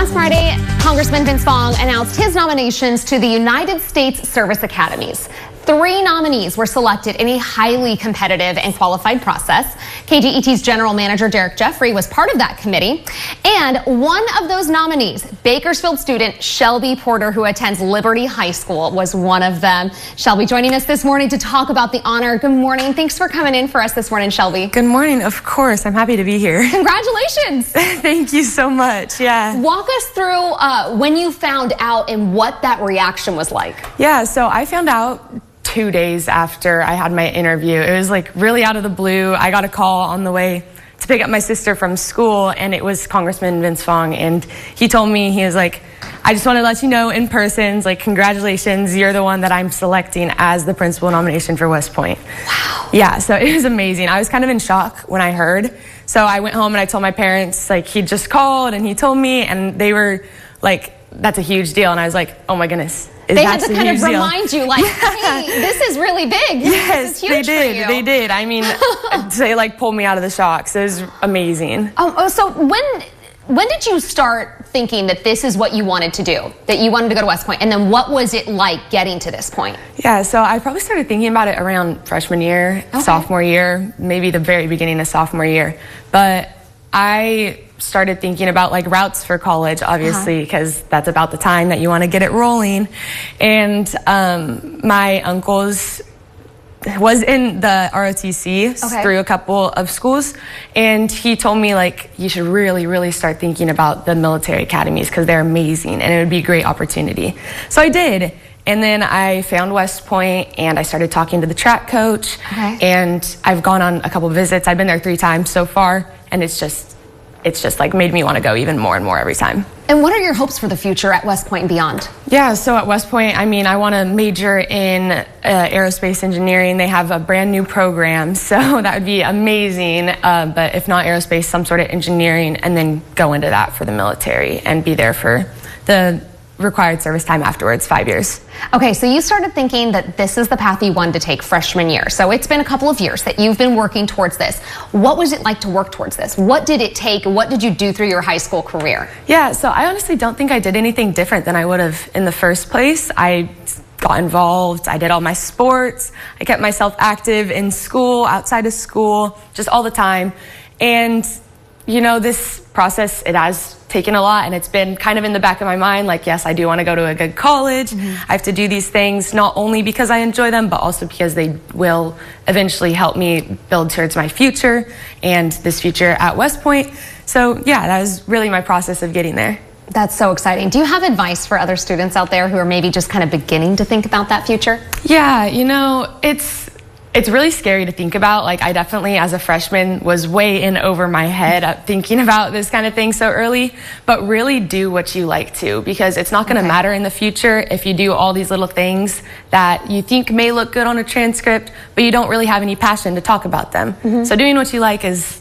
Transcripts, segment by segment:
Last Friday, Congressman Vince Fong announced his nominations to the United States Service Academies. 3 nominees were selected in a highly competitive and qualified process. KGET's general manager Derek Jeffrey was part of that committee. And one of those nominees, Bakersfield student Shelby Porter, who attends Liberty High School, was one of them. Shelby joining us this morning to talk about the honor. Good morning. Thanks for coming in for us this morning, Shelby. Good morning. Of course. I'm happy to be here. Congratulations. Thank you so much. Yeah. Walk us through when you found out and what that reaction was like. Yeah. So I found out 2 days after I had my interview. It was like really out of the blue. I got a call on the way to pick up my sister from school, and it was Congressman Vince Fong, and he told me, he was like, I just want to let you know in person, like, congratulations, you're the one that I'm selecting as the principal nomination for West Point. Wow. Yeah, so it was amazing. I was kind of in shock when I heard. So I went home and I told my parents, like, he just called and he told me, and they were like, that's a huge deal. And I was like, oh my goodness. They had to kind of remind you, like, hey, this is really big. Yes, this is huge they did. For you. They did. I mean, they like pulled me out of the shocks. It was amazing. So when did you start thinking that this is what you wanted to do, that you wanted to go to West Point? And then what was it like getting to this point? Yeah, so I probably started thinking about it around freshman year, sophomore year, maybe the very beginning of sophomore year. But I started thinking about like routes for college, obviously, because that's about the time that you want to get it rolling. And my uncle's was in the ROTC through a couple of schools, and he told me, like, you should really start thinking about the military academies because they're amazing and it would be a great opportunity. So I did. And then I found West Point and I started talking to the track coach, and I've gone on a couple of visits. I've been there 3 times so far, and it's just like made me want to go even more and more every time. And what are your hopes for the future at West Point and beyond? Yeah, so at West Point, I mean, I want to major in aerospace engineering. They have a brand new program, so that would be amazing. But if not aerospace, some sort of engineering, and then go into that for the military and be there for the required service time afterwards, 5 years. Okay, so you started thinking that this is the path you wanted to take freshman year. So it's been a couple of years that you've been working towards this. What was it like to work towards this? What did it take? What did you do through your high school career? Yeah, so I honestly don't think I did anything different than I would have in the first place. I got involved. I did all my sports. I kept myself active in school, outside of school, just all the time. And you know, this process, it has taken a lot, and it's been kind of in the back of my mind, like, yes, I do want to go to a good college. I have to do these things not only because I enjoy them, but also because they will eventually help me build towards my future and this future at West Point. So yeah, that was really my process of getting there. That's so exciting. Do you have advice for other students out there who are maybe just kind of beginning to think about that future? Yeah, you know, it's really scary to think about. Like, I definitely, as a freshman, was way in over my head thinking about this kind of thing so early. But really do what you like to, because it's not going to matter in the future if you do all these little things that you think may look good on a transcript, but you don't really have any passion to talk about them. So doing what you like is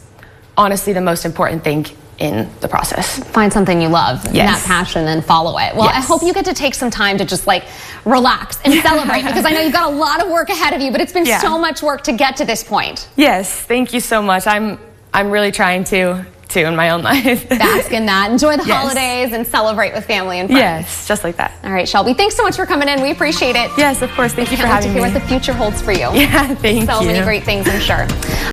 honestly the most important thing in the process. Find something you love, and that passion, and follow it. Well, I hope you get to take some time to just like relax and celebrate, because I know you've got a lot of work ahead of you, but it's been so much work to get to this point. Yes, thank you so much. I'm really trying to in my own life. Bask in that. Enjoy the holidays and celebrate with family and friends. Yes, just like that. All right, Shelby, thanks so much for coming in. We appreciate it. Yes, of course. Thank you for having me. Can't wait to hear what the future holds for you. Yeah, thank you. So many great things, I'm sure.